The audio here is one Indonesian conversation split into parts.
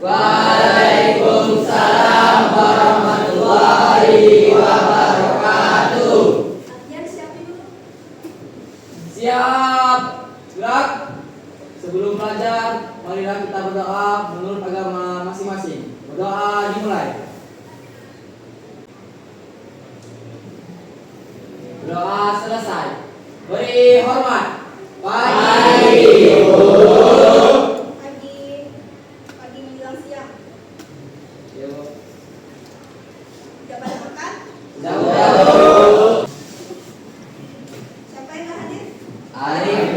Waalaikumsalam warahmatullahi wabarakatuh. Latihan siapin dulu. Siap. Gerak. Sebelum belajar, marilah kita berdoa menurut agama masing-masing. Berdoa dimulai. Doa selesai. Beri hormat. Pagi. Pagi menjelang siang. Yuk. Udah pada makan? Jauh. Siapa yang nggak hadir? Arif.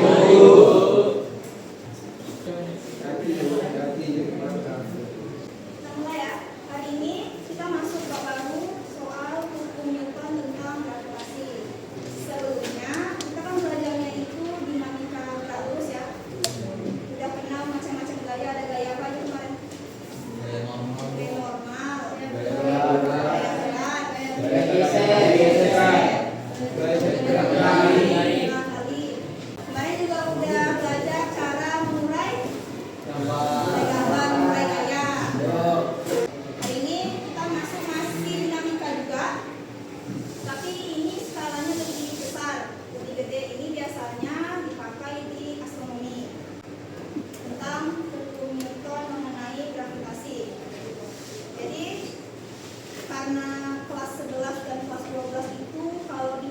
Kita mulai ya. Hari ini kita masuk bab baru soal hukum Newton tentang gravitasi. Sebelumnya kita kan belajarnya itu dinamika Gauss ya. Udah kenal macam-macam gaya. Ada gaya apa aja kemarin? Gaya normal, gaya berat, Kemarin juga udah belajar cara mengurai gambar, mengurai gaya. Hari ini kita masih dinamika juga, tapi ini skalanya lebih besar, lebih gede. Ini biasanya dipakai di astronomi tentang hukum Newton mengenai gravitasi. Jadi karena kelas 11 dan kelas 12 itu kalau di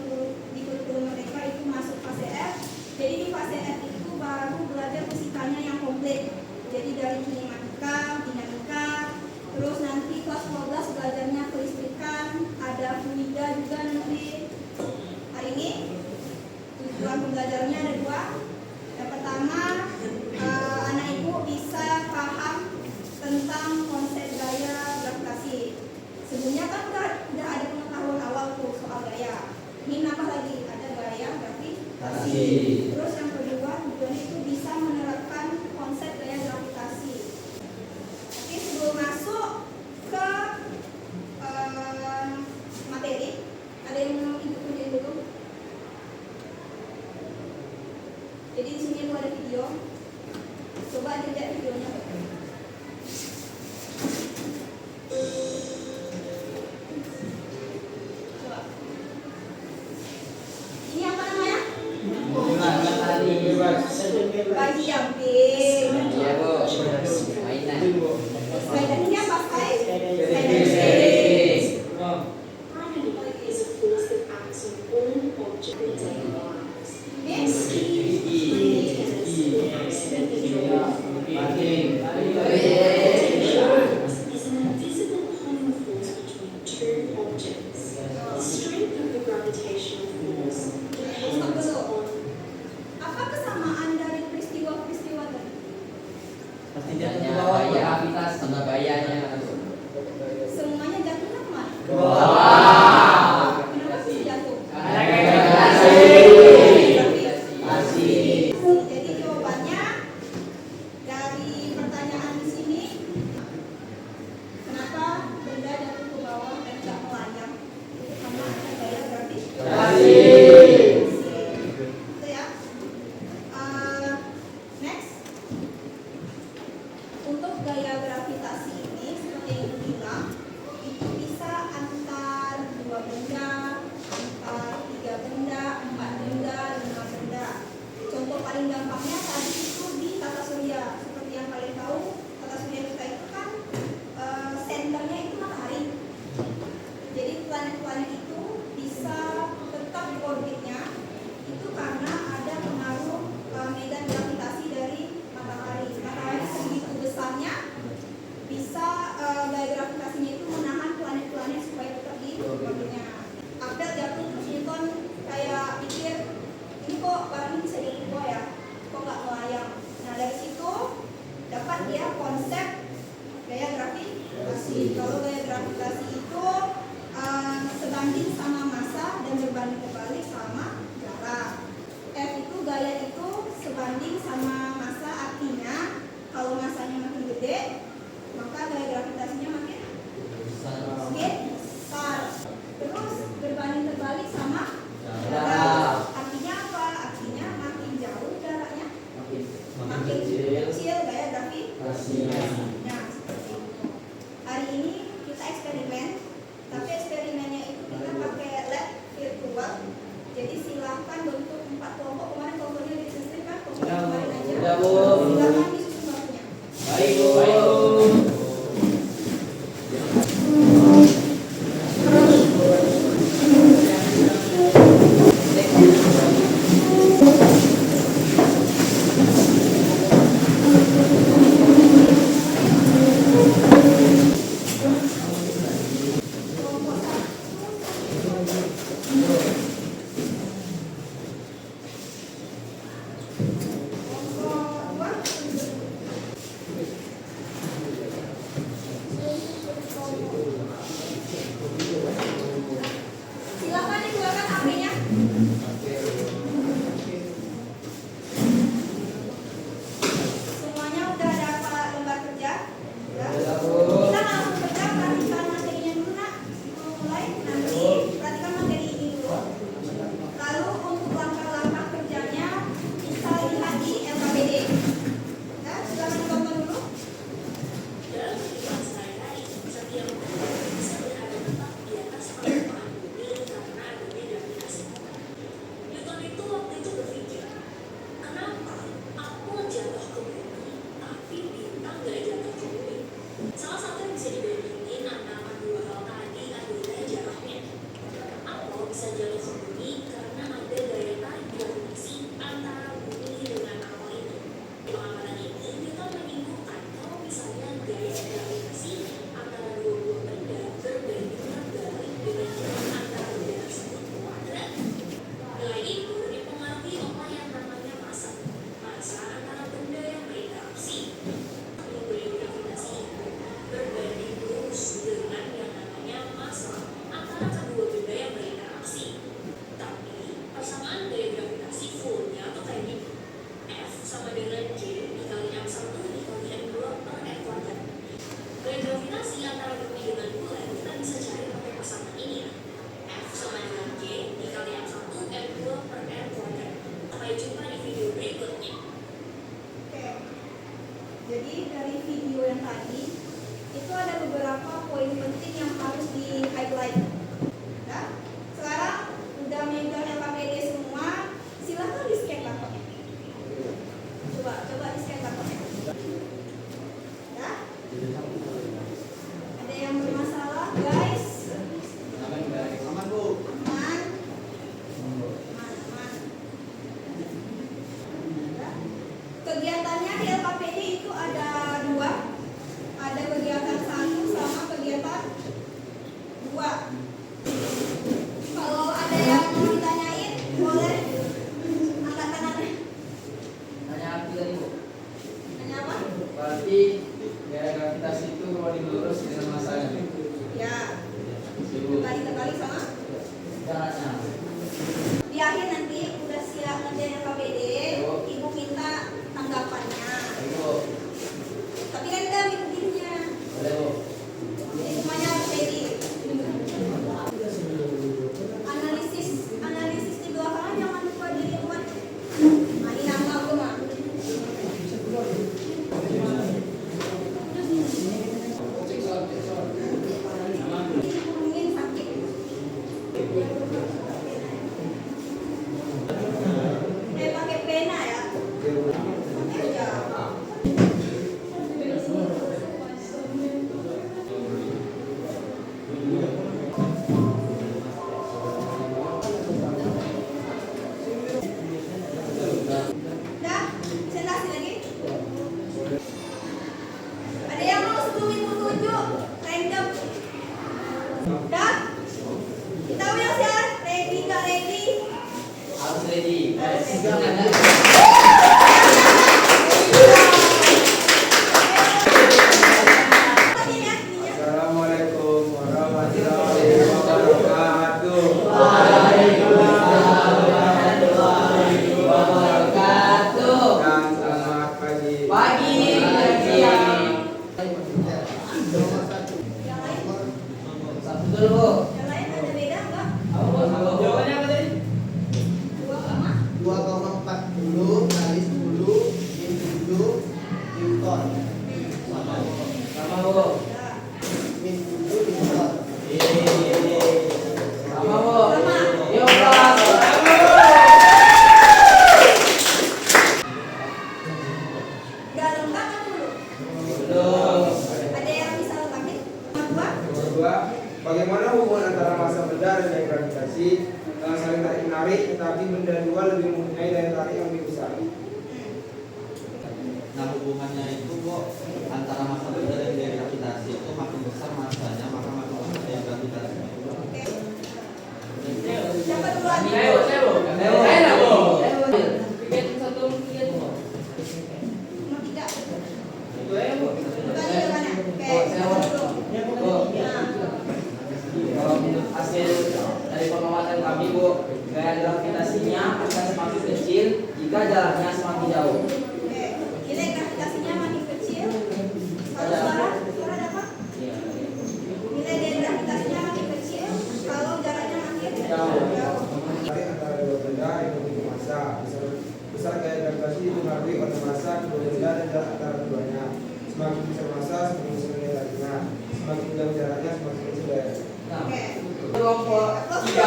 kurikulum mereka itu masuk fase F. Jadi di fase F itu baru belajar fisikanya yang komplit. Jadi dari kinematika, dinamika, terus nanti kelas 12 belajarnya kelistrikan, ada fluida juga nanti. Hari ini tujuan pembelajarannya ada dua. Yang pertama, anak ibu bisa paham tentang konsep gaya gravitasi. Sebelumnya kan udah ada pengetahuan awal tuh soal gaya. Ini nambah lagi, ada gaya gravitasi. Terus yang kedua, tujuannya itu bisa menerapkan konsep gaya gravitasi. Oke, sebelum masuk ke materi, ada yang mau ibu tunjukin dulu. Jadi di sini tuh ada video. Coba dilihat videonya. Coba. Ini apa namanya? Bagi jumping. Iya, Bu. Mainan. Skydiving ini apa, Sky? Skydiving. Is a force that acts on all objects in daily lives. Next. Is an invisible pulling force between two objects. The strength of the gravitational force depends on Apa kesamaan dari peristiwa-peristiwa tadi? Adanya gaya gravitas sama gayanya. Semuanya jatuhnya kemana? Wah. Kenapa bisa jatuh? Karena gaya gravitasi. Jadi jawabannya dari pertanyaan di sini, kenapa benda jatuh ke bawah dan tidak melayang? Itu karena ada gaya gravitasi. Itu ya. Next, untuk gaya gravitasi ini seperti yang ibu bilang, itu bisa antar dua benda, antar tiga benda, empat benda, lima benda. Contoh paling gampangnya tadi itu di tata surya. Seperti yang kalian tahu, tata surya kita itu kan senternya itu matahari. Jadi planet-planet itu bisa tetap di orbitnya itu karena ada pengaruh medan gravitasi dari matahari. Matahari segitu besarnya bisa gaya gravitasinya itu menahan planet-planet supaya tetap di orbitnya. Abel jatuh terus Newton kayak pikir ini kok barang ini bisa jadi dua ya, kok nggak melayang. Nah dari situ dapat dia konsep gaya gravitasi. Kalau gaya gravitasi itu sebanding sama massa dan berbanding terbalik sama jarak. F itu gaya itu sebanding sama massa, artinya kalau massanya makin gede maka gaya gravitasinya makin besar. Terus berbanding terbalik sama jarak. Artinya apa? Artinya makin jauh jaraknya makin kecil gaya gravitasinya. Nah seperti Silakan disusun waktunya. Baik, Bu. Baik, Bu. Kelompok silakan dikeluarkan HP-nya. Semuanya udah ada apa lembar kerja? Udah. Kita langsung kerja, perhatikan materinya dulu nak. Mau mulai nanti perhatikan materi ini dulu. Lalu untuk langkah-langkah kerjanya kita lihat di LKPD. Ya, silakan ditonton dulu. Dalam kehidupan sehari-hari, setiap orang bisa berada tetap di atas permukaan bumi karena adanya gravitasi. Newton itu waktu itu berpikir, kenapa aku jatuh ke bumi, tapi bintang gak jatuh ke bumi? Salah satu yang bisa dibandingin antara dua hal tadi adalah jaraknya. Apel bisa jatuh ke bumi karena ada daya tarik gravitasi antara bumi dengan apel itu. Di pengamatan ini, Newton menyimpulkan kalau misalnya gaya gravitasi antara dua buah benda berbanding terbalik dengan jarak antara benda tersebut kuadrat. Nilai itu dipengaruhi oleh yang namanya massa antara benda yang berinteraksi. Memberi gravitasi itu berbanding lurus dengan yang namanya massa antara kedua benda yang berinteraksi. Tapi persamaan gaya gravitasi fullnya tuh kayak gini. F sama dengan G dikali M1 dikali M2 per M kuadrat. Gaya gravitasi antara bumi dengan bulan kita bisa cari pakai persamaan ini ya. F sama dengan G dikali M1 M2 per M kuadrat. Sampai jumpa di video berikutnya. Oke. Jadi dari video yang tadi itu ada beberapa poin penting yang harus di highlight. Nah, sekarang udah megang LKPD semua, silahkan di scan barcode-nya. Coba di scan barcode-nya. Ya. Ada yang bermasalah, guys? Aman, Bu. Aman. Ya. Kegiatannya di LKPD itu ada dua. Ada kegiatan 1 sama kegiatan 2. Kalau ada yang mau ditanyain, boleh angkat tangannya. Tanya apa tadi, Bu? Tanya apa? Berarti gaya gravitasi itu kalau dilurus dengan masanya. Ya, Ibu. kali sama. Jaraknya. Di akhir nanti udah siap ngerjain LKPD, ibu minta tanggapannya. Ibu. Tapi kan udah minggu-minggunya. Boleh, Bu. Jadi semuanya harus ready. Analisis di belakangan jangan lupa dilihat. Nah, ini nama gue mah. Mungkin sakit. Pakai pena ya. Oke aja. Dah, presentasi lagi. Ada yang mau 10.7 random. Dah. Kita udah siap. Ready nggak ready? Harus ready. Guys. Tadi ya, ininya. Assalamualaikum warahmatullahi wabarakatuh. Wabarakatuh. Dan selamat pagi. Pagi, siang. Yang lain? Satu dulu, Bu. Yang lain ada beda nggak? Apa, Bu? Jawabannya apa tadi? 2,40 kali 10 min 7 Newton. Sama, Bu. Ya. Min 7 Newton. Sama, Bu. Sama. Yuk, kelas. Udah lengkap atau belum? Belum. Ada yang bisa lengkapin? Nomor 2? Nomor 2, bagaimana hubungan antara massa benda dan daya gravitasi yang saling tarik menarik, tetapi benda dua lebih mempunyai daya tarik yang lebih besar? Nah, hubungannya itu kok antara massa benda dan daya gravitasi itu makin besar massanya maka makin besar daya gravitasinya. Oke. Siapa duluan? Saya lah, Bu. Tiket 1, tiket 2. Nomor 3. Itu ya, Bu. Bukannya gimana? Oke, Oh, siapa dulu? Nah, Kalau menurut hasil dari pengamatan kami, Bu, gaya gravitasinya akan semakin kecil jika jaraknya semakin jauh. oke. Nilai gravitasinya makin kecil. Kalau suara dapat? Nilai dari gravitasinya makin kecil kalau jaraknya makin Jauh. Tarik antara dua benda yang memiliki massa. Besar gaya gravitasi dipengaruhi oleh massa kedua benda dan jarak antara keduanya. Semakin besar massa, semakin besar daya tariknya. Semakin jauh jaraknya, semakin kecil daya tariknya. Nah, Oke. kelompok 3.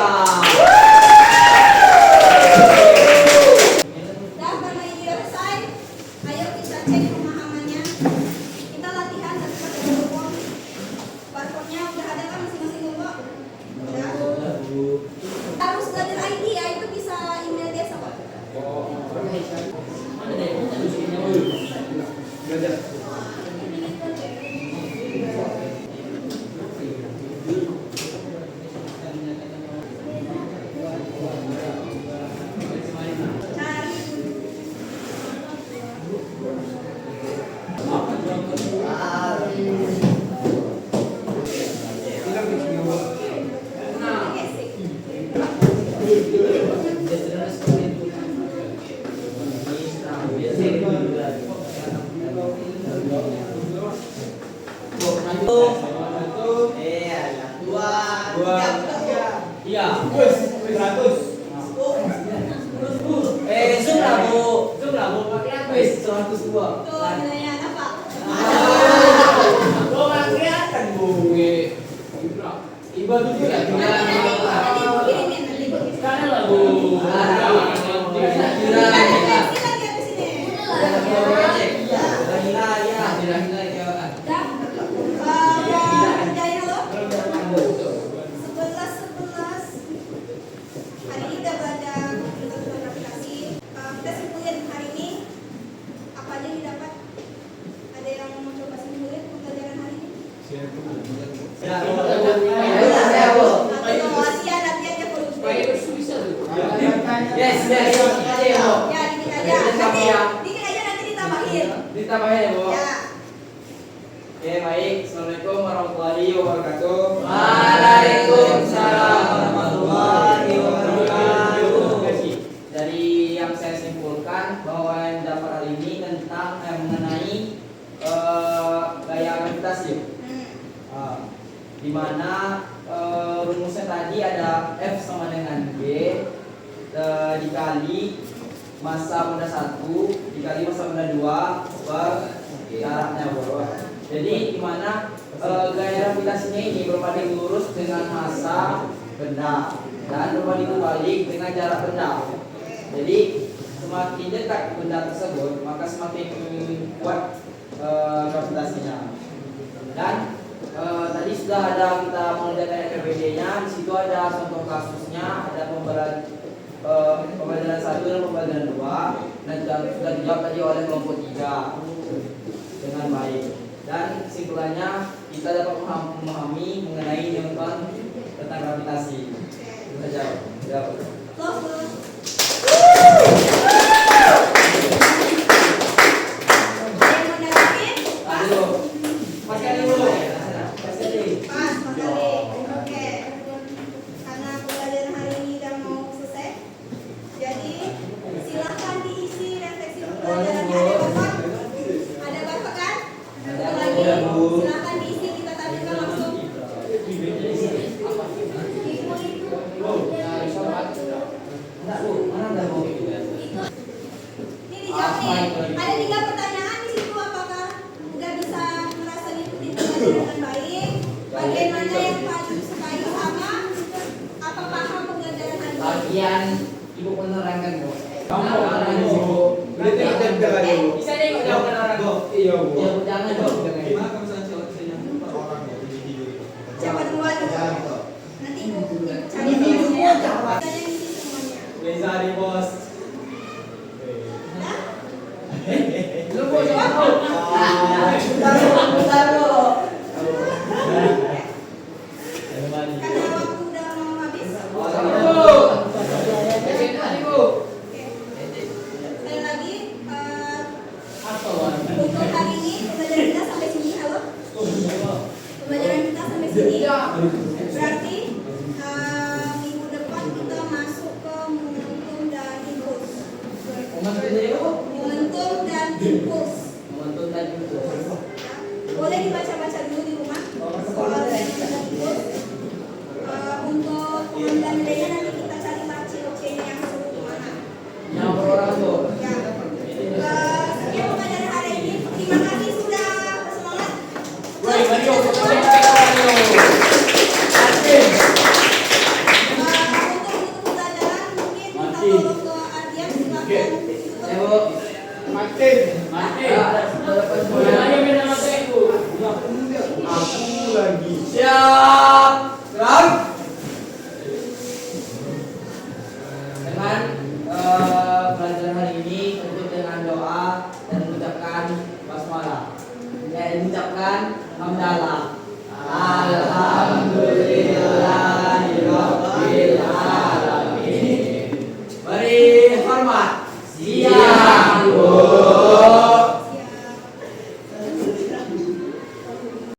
Dah karena ini udah selesai, ayo kita cek pemahamannya. Kita latihan dan kita coba kelompok. Barcode-nya udah ada kan masing-masing kelompok? Udah. Harus belajar ID ya, itu bisa email dia sama. Mana deh? Tulisnya dulu. Belajar. Cari Bilang di sini, Bu. gesek. Iya. Zoom lah, Bu. Zoom lah, Bu. Pakai apa? 102. Tuh nilainya ada Pak. Lo nggak kelihatan, Bu. Ibu tuh juga Nanti kirimin nanti. sekarang lah, Bu. Kita lagi habis ini. Dah. Udah kerjain lo. 11. Hari ini udah belajar komputer gravitasi. Kita simpulin hari ini apa aja yang didapat. Ada yang mau coba simpulin pembelajaran hari ini? Atau mau latihan ya perlu. Yes. Aja ya, Bu. Ya dikit aja. Dikit aja nanti ditambahin. Ditambahin ya, Bu. Ya. Oke, baik. Assalamualaikum warahmatullahi wabarakatuh. Waalaikumsalam warahmatullahi wabarakatuh. Dari yang saya simpulkan bahwa yang dapat hari ini tentang mengenai gaya gravitasi. Di mana rumusnya tadi ada F sama dengan G dikali massa benda 1 dikali massa benda 2 per jaraknya, Bu. Jadi di mana gaya gravitasinya ini berbanding lurus dengan massa benda dan berbanding terbalik dengan jarak benda. Jadi semakin dekat benda tersebut maka semakin kuat gravitasinya. Dan tadi sudah ada kita mengerjakan RPD-nya. Di situ ada contoh kasusnya, ada pembelajaran 1 dan pembelajaran 2 dan sudah dijawab tadi oleh kelompok 3 dengan baik. Dan kesimpulannya kita dapat memahami mengenai nilai tentang gravitasi. Itu saja. Close. Yang mau nangkepin? Pas. Mas Kali dulu. Pas, Mas Ali. Oke. Karena pembelajaran hari ini udah mau selesai, jadi silakan diisi refleksi pembelajarannya. Ada bapak kan? Ada lagi. Silakan diisi, kita tampilkan langsung. Ini dijawab nih. Ada 3 pertanyaan di situ. Apakah nggak bisa merasa ngikutin pembelajaran dengan baik? Bagaimana yang paling sukai sama? Apa paham pembelajaran hari ini? Bagian ibu menerangkan, Bu. Kamu, Bu. Berarti jangan dulu. Bisa nengok jawaban orang. Iya, Bu. Ya, Bu, jangan dong. Jangan. Gimana kalau misalnya cewek-ceweknya per orang ya di video itu? Siapa duluan? Jangan gitu. Nanti ibu cari videonya. Kita yang isi semuanya. Bisa di bos. Nah, Lu mau jawab? bentar lu. Karena waktu udah mau habis. Oke. Sekali lagi, untuk hari ini pembelajaran kita sampai sini. Halo? Pembelajaran kita sampai sini. Berarti minggu depan kita masuk ke momentum dan impuls. Momentum dan impuls. Boleh dibaca-baca dulu di rumah. Soal momentum dan impuls. Untuk pengambilan nilainya nanti kita cari C-nya yang suruh kemana. Yang per orang tuh. Ya. Sekian pembelajaran hari ini. Terima kasih sudah bersemangat. Woi, Mario, Untuk menutup pembelajaran mungkin kita tolong ke Ardian silakan ditutup. Aku lagi. Siap. Gerak. Dengan pelajaran hari ini tutup dengan doa dan mengucapkan basmalah. Dan mengucapkan hamdalah. Alhamdulillah.